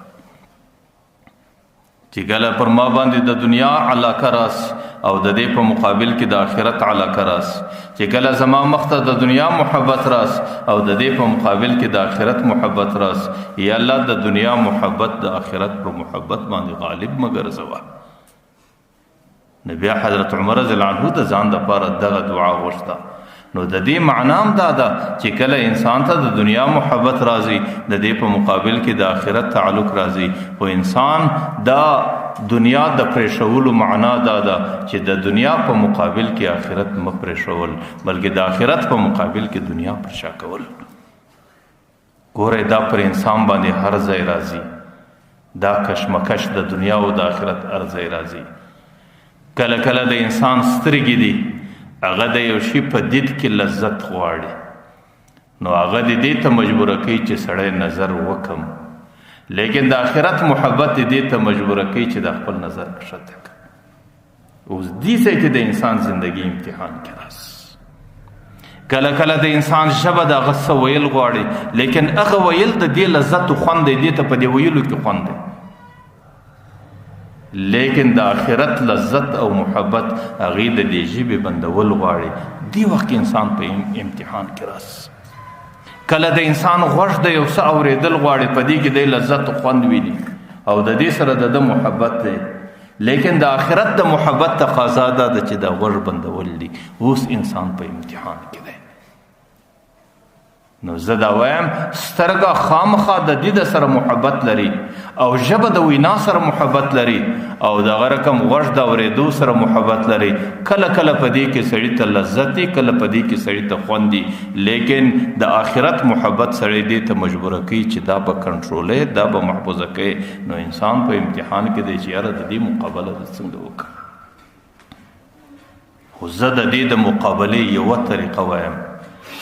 چې کله پر ما باندې د دنیا علاقه راس او د دې په مقابل کې د آخرت علاقه راس، چې کله زما مخته د دنیا محبت راس او د دې په مقابل کې د آخرت محبت راس، یا الله د دنیا محبت د آخرت پر محبت باندې غالب مګرځوه. نبی حضرت عمر رضی الله عنه د ځان لپاره دغه دعا غوښته. نو د دې معنام دا ده چې کله انسان ته د دنیا محبت راځي، د دې په مقابل کې د آخرت تعلق راځي، او انسان دا دنیا د پریښولو معنا دا ده چې د دنیا په مقابل کې آخرت مه پریښول، بلکې د آخرت په مقابل کې دنیا پر شا کول. ګوره دا پر انسان باندې هر ځای راځي، دا کشمکش د دنیا او د آخرت هر ځای راځي. کله کله د انسان سترګې دي، هغه د یو شي په دید کې لذت غواړي، نو هغه دې ته مجبوره کوي چې سړی نظر وکم، لیکن د آخرت محبت دې ته مجبوره کوي چې د خپل نظر کښته کړي. اوس دې ځای کې د انسان زندگی امتحان کې راځي. کله کله د انسان ژبه د هغه څه ویل غواړي، لیکن هغه ویل د دې لذت خوند دی، دې ته په دې ویلو کې خوند دی، لیکن د آخرت لذت او محبت هغې د دې ژبې بندول غواړي. دې وخت کې انسان په امتحان کې راځي. کله د انسان غوږ د یو څه اورېدل غواړي، په دې کې د لذت خوند ویني او د دې سره د محبت دی، لیکن د آخرت د محبت تقاضا ده چې د غوږ بندول دي. اوس انسان په امتحان کې دی. نو زه دا وایم سترګه خامخا د دې سره محبت لري او ژبه د وینا سره محبت لري او دغه رقم غوږ د اورېدو سره محبت لري. کله کله په دې کې سړی ته لذت دی، کله په دې کې سړی ته خوند دی، لیکن د آخرت محبت سړی دې ته مجبوره کوي چې دا به کنټرولې، دا به محفوظه کوي. نو انسان په امتحان کې دی چې یاره د دې مقابله څنګه وکړم. خو زه د دې د مقابلې یوه طریقه وایم،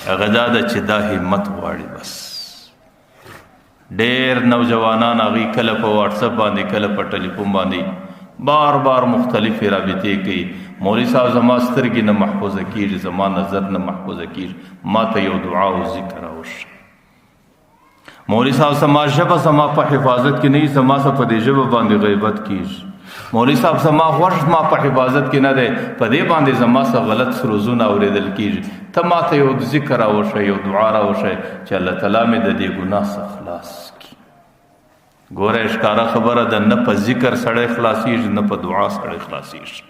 هغه دا ده چې دا همت غواړي. بس ډېر نوجوانان هغوی کله په واټساپ باندې، کله په ټلیفون باندې بار بار مختلفې رابطې کوي. مولوي صاحب زما سترګې نه محفوظه کېږي، زما نظر نه محفوظه کېږي، ما ته یو دعا او ذکر راوښیه. مولوي صاحب زما ژبه زما په حفاظت کې نه وي، زما څه په دې ژبه باندې غیبت کېږي. مولوي صاحب زما غوږ زما په حفاظت کې نه دی، په دې باندې زما څه غلط سروزونه اورېدل کېږي. ته ما ته یو ذکر راوښیه، یو دعا راوښیه چې الله تعالی مې د دې ګناه څخه خلاص کړي. ګوره ښکاره خبره ده، نه په ذکر سړی خلاصېږي، نه په دعا سړی خلاصېږي.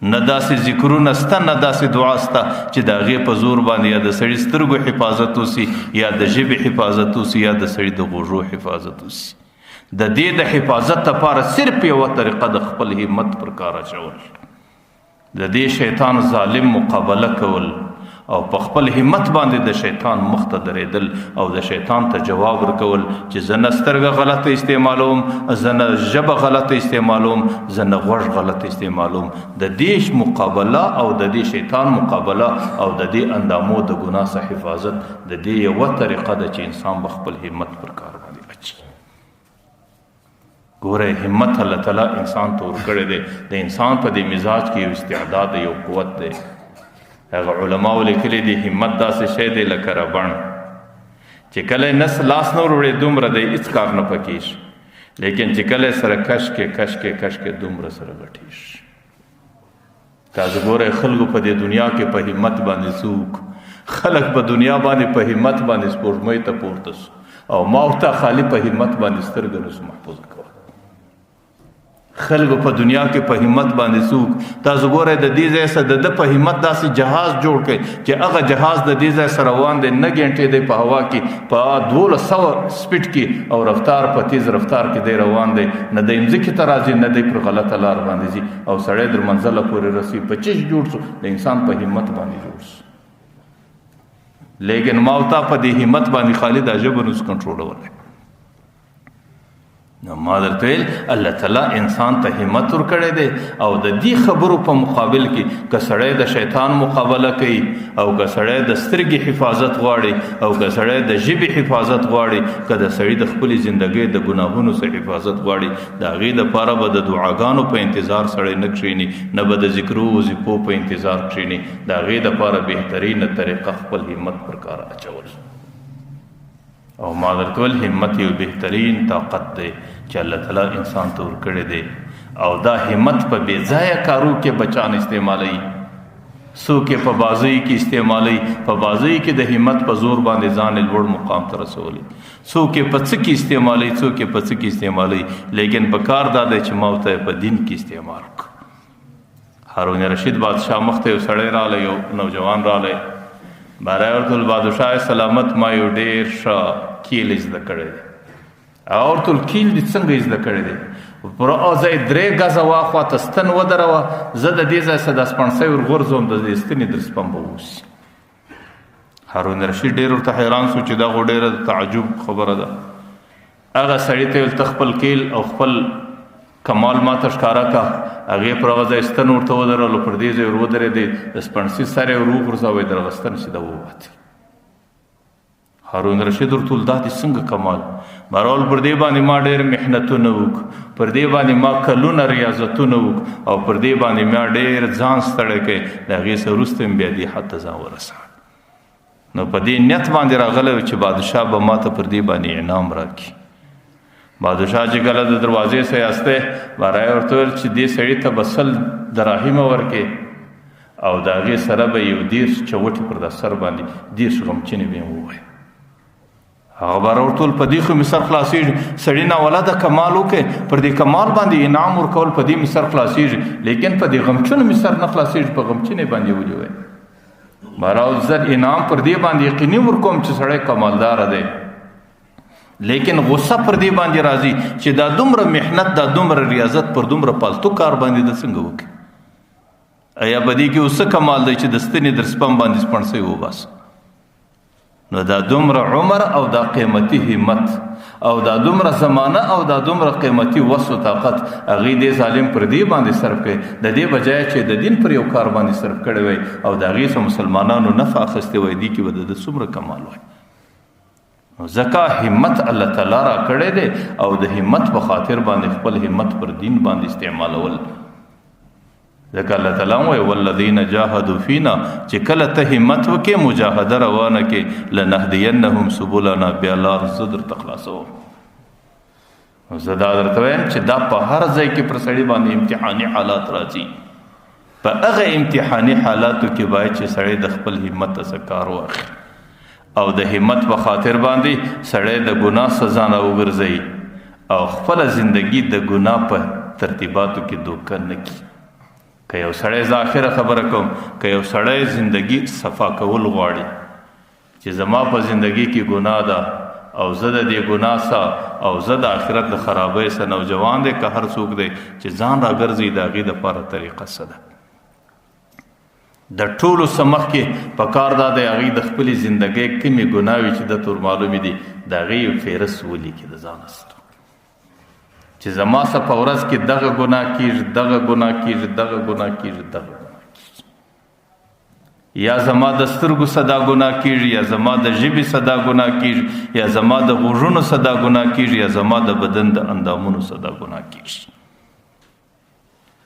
نه داسې ذکرونه شته، نه داسې دعا شته چې د هغې په زور باندې یا د سړي سترګو حفاظت وسي، یا د ژبې حفاظت وسي، یا د سړي د غوږو حفاظت وسي. د دې د حفاظت لپاره صرف یوه طریقه د خپل همت پر کار اچول، د دې شیطان ظالم مقابله کول، او په خپل همت باندې د شیطان مخ ته درېدل، او د شیطان ته جواب ورکول چې زه نه سترګه غلطه استعمالوم، زه نه ژبه غلطه استعمالوم، زه نه غوږ غلطه استعمالوم. د دې مقابله او د دې شیطان مقابله او د دې اندامو د ګناه څخه حفاظت، د دې یوه طریقه ده چې انسان به خپل همت پر کار باندې اچي. ګوره همت الله تعالی انسان ته ورکړی دی، د انسان په دې مزاج کې یو استعداد یو قوت دی. هغه علماو لیکلي دي همت داسې شی دی لکه ربړ چې کله نس لاس نه وروړي دومره دی هېڅ کار نه پکېږي، لیکن چې کله سره کش کې دومره سره غټېږي. تاسو ګورئ خلکو په دې دنیا کې په همت باندې څوک خلک په دنیا باندې په همت باندې سپوږمۍ ته پورته سو، او ما ورته خالي په همت باندې سترګه نسو محفوظه کولی. خلکو په دنیا کې په همت باندې څوک، تاسو ګورئ د دې ځای سره د په همت داسې جهاز جوړ کړئ چې هغه جهاز د دې ځای سره روان دی، نه ګنټې دی په هوا کې، په 1200 سپیډ کې، او رفتار په تیز رفتار کې دی روان دی، نه د ځمکې ته راځي، نه دی پر غلطه لار باندې ځي، او سړی در منزله پورې رسي. په چیش جوړ شو؟ د انسان په همت باندې جوړ شو. لیکن ما او تا په دې همت باندې خالي دا ژبه نوس کنټرولولی. نو ما درته ویل الله تعالی انسان ته همت ورکړی دی، او د دې خبرو په مقابل کې که سړی د شیطان مقابله کوي، او که سړی د سترګې حفاظت غواړي، او که سړی د ژبې حفاظت غواړي، که د سړي د خپلې زندګۍ د ګناهونو څخه حفاظت غواړي، د هغې دپاره به د دعاګانو په انتظار سړی نه کښېني، نه به د ذکرو وظیفو په انتظار کښېني. د هغې دپاره بهترینه طریقه خپل همت پر کار اچول. او ما درته ویل همت یو بهترین طاقت دی چې الله تعالی انسان ته ورکړی دی، او دا همت په بې ځایه کارو کې بچان استعمالوي. څوک یې په بازۍ کې استعمالوي، په بازۍ کې د همت په زور باندې ځان لوړ مقام ته رسولی. څوک یې په څه کې استعمالوي، څوک یې په څه کې استعمالوي، لیکن په کار دا دی چې ما ورته په دین کې استعمال کړو. هارون رشید بادشاه مخ ته یو سړی رالی، یو نوجوان رالی، بارای ورته بادشاه سلامت ما یو ډېر ښه کیل زده کړی دی. هغه ورته کیل دې څنګه زده کړی دی؟ پر ځای 3 ګزه واخوا ته ستن ودروه، زه د دې ځای څخه د سپڼسۍ ورغورځوم، د دې ستنې در سپم به اوسي. هارون رشید ډېر ورته حیران سو چې دا خو ډېره تعجب خبره ده. هغه سړي ته ویل ته خپل کیل او خپل کمال ما ته ښکاره که. هغې پر هغه ځای ستن ورته ودرولو، پر دې ځای ور ودرېدی، د سپڼسي سر یې ور وغورځوی، د هغه ستن سیده ووتې. هارون رشید ورته ویل دا دې څنګه کمال؟ بهرحال پر دې باندې ما ډېر محنتونه وکړو، پر دې باندې ما کلونه ریاضتونه وکړو، او پر دې باندې ما ډېر ځان ستړی کړی، د هغې څه وروسته مې بیا دې حد ته ځان ورساوه. نو په دې نیت باندې راغلی و چې بادشاه به ما ته پر دې باندې انعام راکړي. بادشاه چې کله د دروازې سیاسته بارای ورته ویل چې دې سړي ته به 100 دراهمه ورکړې، او د هغې سره به یو 10 چوټې پر دا سر باندې 10 غمچینې به یې ووایي. هغه باره ورته ویل په دې خو مې سر خلاصېږي. سړي ناولده کمال وکړې، پر دې کمال باندې انعام ورکول په دې مې سر خلاصېږي، لیکن په دې غمچونو مې سر نه خلاصېږي، په غمچینې باندې ولې وایي. بهرحال زه انعام پر دې باندې یقیني ورکوم چې سړی کمالداره دی، لیکن غصه پر دې باندې راځي چې دا دومره محنت، دا دومره ریاضت پر دومره پالتو کار باندې د څنګه وکړي؟ ایا په دې کې اوس څه کمال دی چې د ستنې در سپم باندې سپڼسۍ وباسه؟ نو دا دومره عمر او دا قیمتي همت او دا دومره زمانه او دا دومره قیمتي وس و طاقت هغې دې ظالم پر دې باندې صرف کړي، د دې بجای چې د دین پر یو کار باندې صرف کړی وی او د هغې څخه مسلمانانو نفع اخیستی وی، دې کې به د څومره کمال وی. ځکه همت الله تعالی را کړی دی او د همت په خاطر باندې خپل همت پر دین باندې استعمالول. ځکه الله تعالی وایي والذین جاهدوا فینا چې کله ته همت وکې مجاهده روانه کې لنهدینهم سبلنا بیا لار زه درته خلاصوم. زه دا درته وایم چې دا په هر ځای کې پر سړي باندې امتحاني حالات راځي. په هغه امتحاني حالاتو کې باید چې سړی د خپل همت څخه کار واخلي او د همت په خاطر باندې سړی د ګناه سزا نه وګرځي او خپل زندگی د ګناه په ترتیباتو کې دوکه نه کړي. که یو سړی ظاهره خبره کوم، که یو سړی زندگی صفا کول غواړي چې زما په زندگی کې ګناه ده او زه د دې ګناه سه او زه د آخرت د خرابۍ سه نوجوان دی که هر څوک دی چې ځان راګرځي د هغې دپاره طریقه څه ده؟ د ټولو څه مخکې په کار دا دی هغې د خپلې زندګۍ کومې ګناوې چې درته ور معلومې دي د هغې یو فهرست ولیکي د ځانه سره چې زما څه په ورځ کې دغه ګناه کېږي، دغه ګناه کېږي، دغه ګناه کېږي، دغه ګناه کېږي، یا زما د سترګو څه دا ګناه کېږي، یا زما د ژبې څه دا ګناه کېږي، یا زما د غوږونو څه دا ګناه کېږي، یا زما د بدن د اندامونو څه دا ګناه کېږي.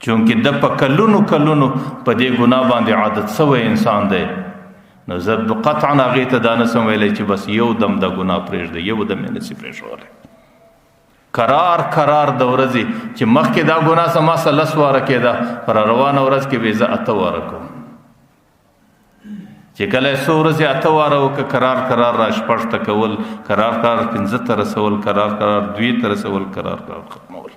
چونکې د په کلونو کلونو په دې ګناه باندې عادت شوی انسان دی، نو زه قطعا هغې ته دا نسم ویلی چې بس یو دم د ګناه پرېږده، یو دم یې نسي پرېښولی. قرار د ورځې چې مخکې دا ګناه زما څه 10 واره کېده، پر روانه ورځ کې به زه 8 واره کوم. چې کله یې څو ورځې 8 واره وکړه قرار را 6 ته کول، قرار 5 ته رسول، قرار 2 ته رسول، قرار ختمول.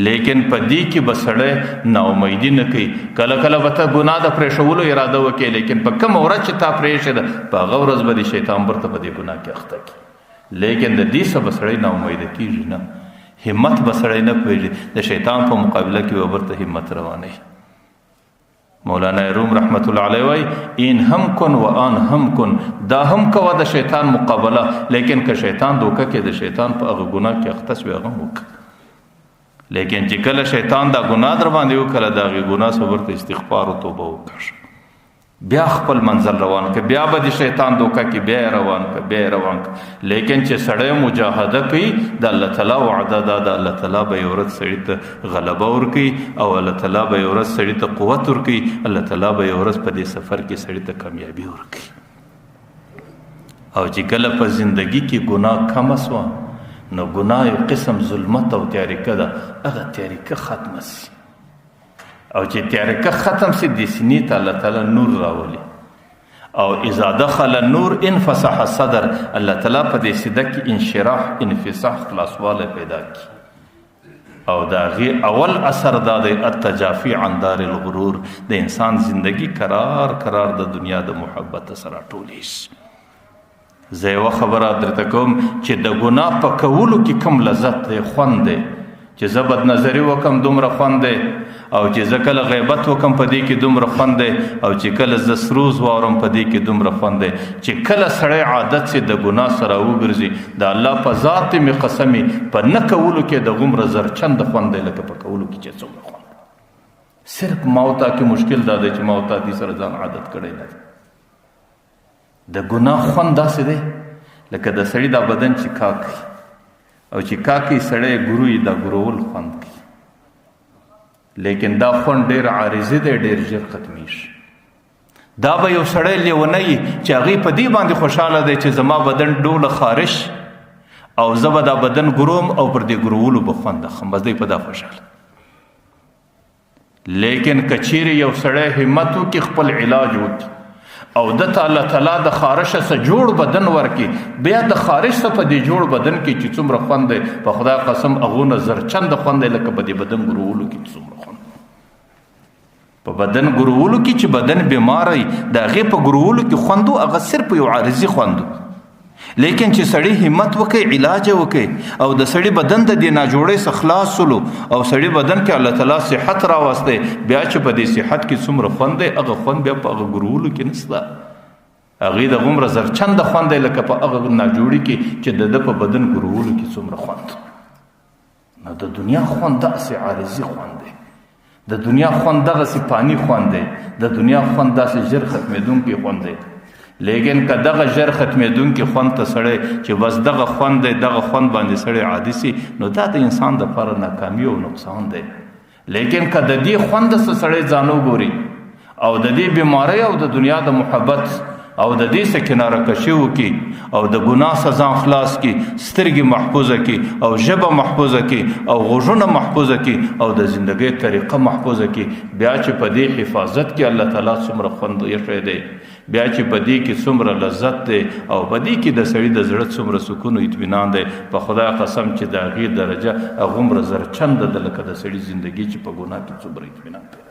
لیکن په دې کې به سړی ناامیدي نه کوي. کله کله به ته ګناه د پرېښولو اراده وکړې، لیکن په کومه ورځ چې تا پرېښې ده په هغه ورځ به دې شیطان برته په دې ګناه کې اخته کړي. لیکن د دې څه به سړی ناامیده کېږي نه، همت به سړی نه پوهېږي، د شیطان په مقابله کې به برته همت روانوي. مولانا روم رحمت الله علیه وایي این هم کن و آن هم کن، دا هم کوه د شیطان مقابله، لیکن که شیطان دوکه کې د شیطان په هغه ګناه کې اخته شوې هغه هم وکړه. لیکن چې کله شیطان دا ګناه در باندې وکړه د هغې ګناه څخه ورته استغفار او توبه وکړه، بیا خپل منزل روان که، بیا به د شیطان دوکه کې بیا یې روان که، بیا یې روان که. لیکن چې سړی مجاهده کوي د الله تعالی وعده ده د الله تعالی به یو ورځ سړي ته غلبه ورکوي او الله تعالی به یو ورځ سړي ته قوت ورکوي، الله تعالی به یو ورځ په دې سفر کې سړي ته کامیابي ورکوي. او چې کله په زندگی کې ګناه کمه سوه نو ګناه یو قسم ظلمت او تیاریکه ده، هغه تیاریکه ختمه سي. او چې تیاریکه ختم سي د سینې ته الله تعالی نور راولي. او اذا دخل النور انفسح الصدر، الله تعالی په دې سینه کې انشراح، انفساح، خلاصواله پیدا کی. او دا غي اول اثر دا دی التجافی عن دار الغرور، د انسان زندگی قرار د دنیا د محبت سره ټولې شي. زه یوه خبره درته کوم چې د ګناه په کولو کې کم لذت دی، خوند دی، چې زه بدنظري وکم دومره خوند دی، او چې زه کله غیبت وکم په دې کې دومره خوند دی، او چې کله زه سروز واورم په دې کې دومره خوند دی. چې کله سړی عادت سي د ګناه سره وګرځي، د الله په ذات مې قسمي په نه کولو کې د غومره زرچند خوند دی لکه په کولو کې چې څومره خوند. صرف موتا کې مشکل دا دی چې موتا دې سره ځان عادت کړی نه دی. د ګناه خوند داسې دی لکه د سړي دا بدن چې کاکي، او چې کاکي سړی ګروي دا ګرول خوند کوي. لیکن دا خوند ډېر عارضي دی، ډېر ژر ختمیږي. دا به یو سړی لیونی چې هغې په دې باندې خوشحاله دی چې زما بدن ډوله خارش او زه به دا بدن ګروم او پر دې ګرولو به خوند اخلم، بس دی په دا خوشحاله. لیکن که چیرې یو سړی همت وکړي خپل علاج وکړي او دته الله تعالی د خارشه څخه جوړ بدن ورکړي، بیا د خارش څخه په دې جوړ بدن کې چې څومره خوند دی په خدای قسم هغو نه زرچند خوند دی لکه په دې بدن ګرولو کې څومره خوند. په بدن ګرولو کې چې بدن بیمار وي د هغې په ګرولو کې خوند و، هغه صرف یو عارضي خوند و. لیکن چې سړی همت وکړي، علاج وکړي او د سړي بدن د دې ناجوړۍ څخه خلاص سلو او سړي بدن کې الله تعالی صحت راوستی، بیا چې په دې صحت کې څومره خوند دی هغه خوند بیا په هغه ګرولو کې نشته. هغې د غومره زرچنده خوند دی لکه په هغه ناجوړي کې چې د ده په بدن ګرولو کې څومره خوند. نو د دنیا خوند داسې عارضي خوند دی، د دنیا خوند دغسې پانی خوند دی، د دنیا خوند داسې ژر ختمېدونکی خوند دی. لیکن که دغه ژر ختمېدونکي خوند ته سړی چې بس دغه خوند دی دغه خوند باندې سړی عادي سي نو دا د انسان دپاره ناکامي او نقصان دی. لیکن که د دې خوند څخه سړی ځان وګوري او د دې بیمارۍ او د دنیا د محبت او د دې څخه کناره کشي وکړي او د ګناه څخه ځان خلاص کړي، سترګې محفوظه کړي او ژبه محفوظه کړي او غوږونه محفوظه کړي او د زندګۍ طریقه محفوظه کړي، بیا چې په دې حفاظت کې الله تعالی څومره خوند ایښی دی، بیا چې په دې کې څومره لذت دی او په دې کې د سړي د زړه څومره سکون او اطمینان دی، په خدای قسم چې د هغې درجه هغومره زرچنده ده لکه د سړي زندګي چې په ګناه کې څومره اطمینان پیدا کوي.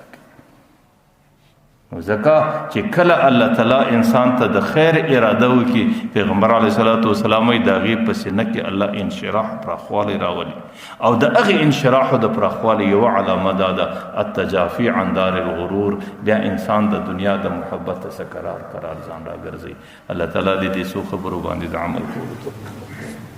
ځکه چې کله الله تعالی انسان ته د خیر اراده وکړي، پیغمبر علیه الصلاة والسلام د هغې په سینه کې الله انشراح پراخوالی راولي او د هغې انشراحو د پراخوالي یوه علامه دا ده التجافي عن دار الغرور، بیا انسان د دنیا د محبت څخه قرار ځان راګرځوي. الله تعالی دې څو خبرو باندې د عمل کولو توفیق